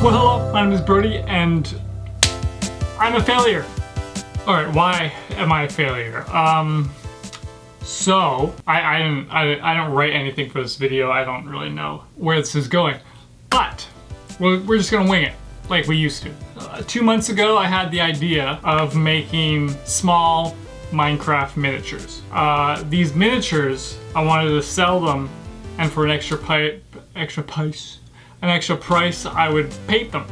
Well, hello, my name is Brody, and I'm a failure. Alright, why am I a failure? So, I don't write anything for this video. I don't really know where this is going. But, we're just gonna wing it, like we used to. 2 months ago, I had the idea of making small Minecraft miniatures. These miniatures, I wanted to sell them, and for an extra price, I would paint them.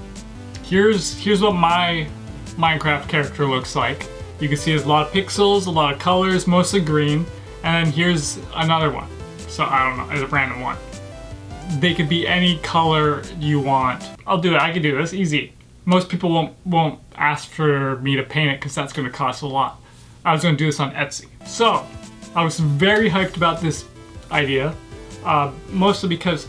Here's what my Minecraft character looks like. You can see there's a lot of pixels, a lot of colors, mostly green, and then here's another one. So I don't know, it's a random one. They could be any color you want. I'll do it, I can do this, easy. Most people won't ask for me to paint it because that's gonna cost a lot. I was gonna do this on Etsy. So, I was very hyped about this idea, mostly because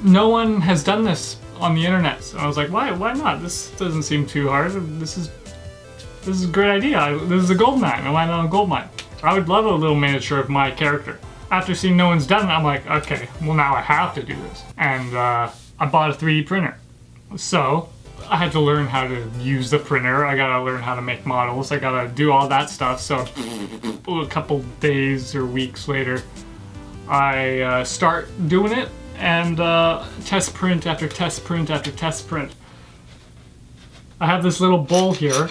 no one has done this on the internet. So I was like, why not? This doesn't seem too hard. This is a great idea. This is a gold mine. Why not a gold mine? I would love a little miniature of my character. After seeing no one's done it, I'm like, okay, well now I have to do this. And I bought a 3D printer. So I had to learn how to use the printer. I gotta learn how to make models. I gotta do all that stuff. So a couple days or weeks later, I start doing it. And test print after test print after test print. I have this little bowl here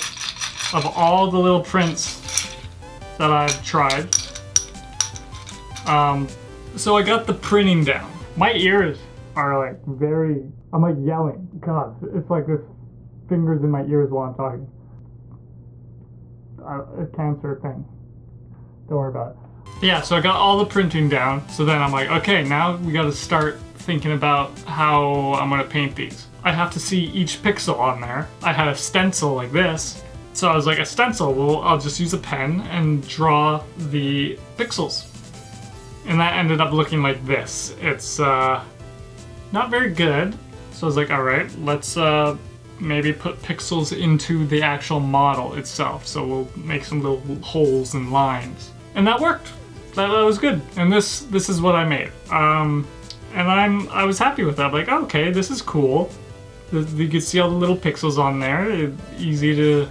of all the little prints that I've tried. So I got the printing down. My ears are like I'm like yelling. God, it's like this fingers in my ears while I'm talking. A cancer thing. Don't worry about it. Yeah, so I got all the printing down, so then I'm like, okay, now we gotta start thinking about how I'm gonna paint these. I have to see each pixel on there. I had a stencil like this, so I was like, a stencil, well, I'll just use a pen and draw the pixels. And that ended up looking like this. It's not very good, so I was like, alright, let's maybe put pixels into the actual model itself, so we'll make some little holes and lines. And that worked. That was good, and this is what I made. And I was happy with that. I'm like, okay, this is cool. You can see all the little pixels on there. Easy to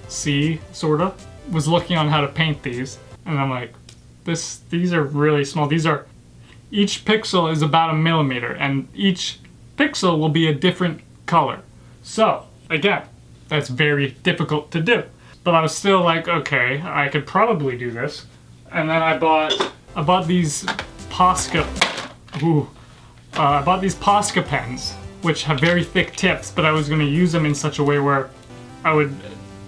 see, sorta. Was looking on how to paint these, and I'm like, these are really small. Each pixel is about 1 millimeter, and each pixel will be a different color. So again, that's very difficult to do. But I was still like, okay, I could probably do this. And then I bought these Posca. I bought these Posca pens, which have very thick tips, but I was going to use them in such a way where I would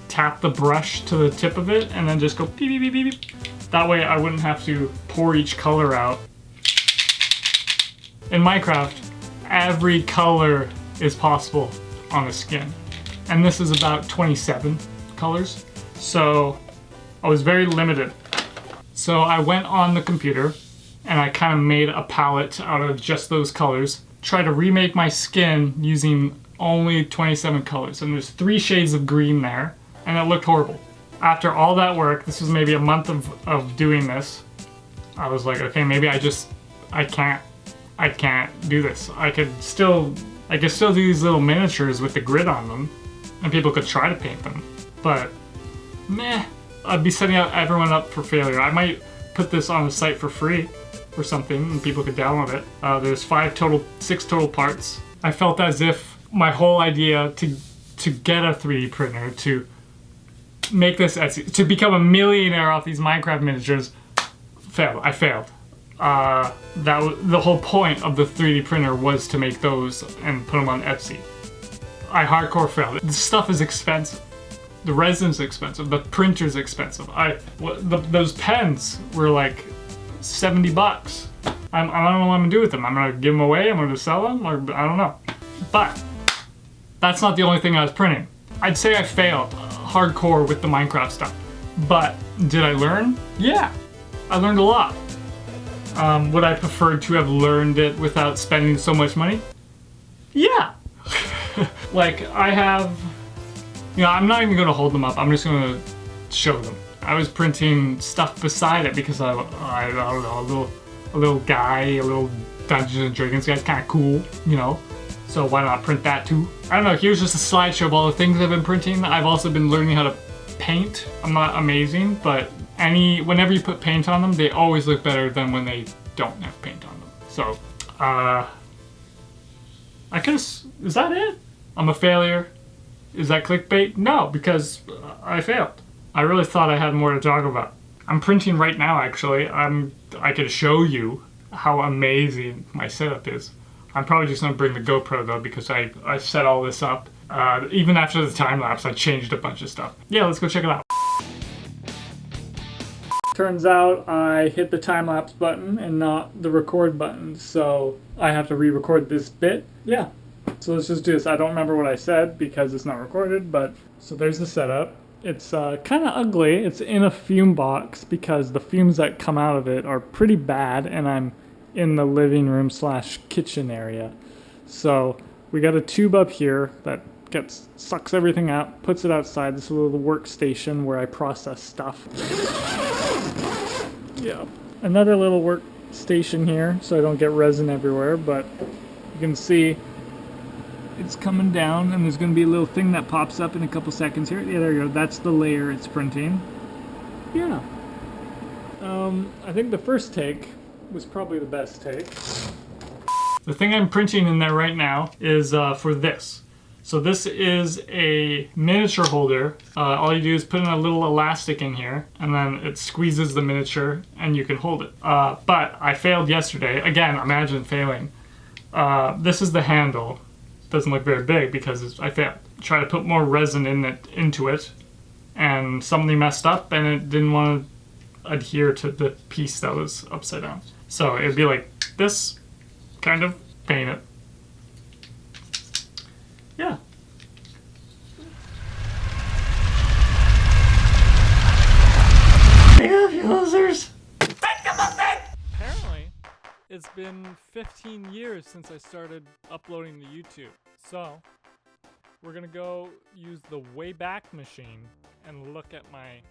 tap the brush to the tip of it and then just go beep, beep, beep, beep, beep. That way I wouldn't have to pour each color out. In Minecraft, every color is possible on the skin. And this is about 27 colors. So I was very limited. So I went on the computer and I kind of made a palette out of just those colors. Tried to remake my skin using only 27 colors. And there's 3 shades of green there, and it looked horrible. After all that work, this was maybe a month of doing this, I was like, okay, maybe I can't do this. I could still do these little miniatures with the grid on them, and people could try to paint them, but meh. I'd be setting everyone up for failure. I might put this on the site for free or something and people could download it. There's 6 total parts. I felt as if my whole idea to get a 3D printer, to make this Etsy, to become a millionaire off these Minecraft miniatures, failed. I failed. The whole point of the 3D printer was to make those and put them on Etsy. I hardcore failed. This stuff is expensive. The resin's expensive, the printer's expensive. Those pens were like 70 bucks. I don't know what I'm gonna do with them. I'm gonna give them away, I'm gonna sell them, or I don't know. But that's not the only thing I was printing. I'd say I failed hardcore with the Minecraft stuff. But did I learn? Yeah, I learned a lot. Would I prefer to have learned it without spending so much money? Yeah. Like I have. I'm not even going to hold them up. I'm just going to show them. I was printing stuff beside it because I don't know, a little guy, a little Dungeons and Dragons guy, kind of cool, So why not print that too? I don't know, here's just a slideshow of all the things I've been printing. I've also been learning how to paint. I'm not amazing, but whenever you put paint on them, they always look better than when they don't have paint on them. So, I guess, is that it? I'm a failure. Is that clickbait? No, because I failed. I really thought I had more to talk about. I'm printing right now, actually. I could show you how amazing my setup is. I'm probably just gonna bring the GoPro though, because I set all this up. Even after the time lapse, I changed a bunch of stuff. Yeah, let's go check it out. Turns out I hit the time lapse button and not the record button, so I have to re-record this bit. Yeah, so let's just do this. I don't remember what I said because it's not recorded, but so there's the setup. It's kind of ugly. It's in a fume box because the fumes that come out of it are pretty bad, and I'm in the living room / kitchen area. So we got a tube up here that sucks everything out, puts it outside. This little workstation where I process stuff. Yeah, another little workstation here so I don't get resin everywhere, but you can see it's coming down, and there's going to be a little thing that pops up in a couple seconds here. Yeah, there you go. That's the layer it's printing. Yeah. I think the first take was probably the best take. The thing I'm printing in there right now is for this. So this is a miniature holder. All you do is put in a little elastic in here, and then it squeezes the miniature, and you can hold it. But I failed yesterday. Again, imagine failing. This is the handle. Doesn't look very big because I failed. Try to put more resin into it, and something messed up, and it didn't want to adhere to the piece that was upside down. So it'd be like this, kind of, paint it. Yeah. Big up, you losers! Apparently, it's been 15 years since I started uploading to YouTube. So, we're gonna go use the Wayback Machine and look at my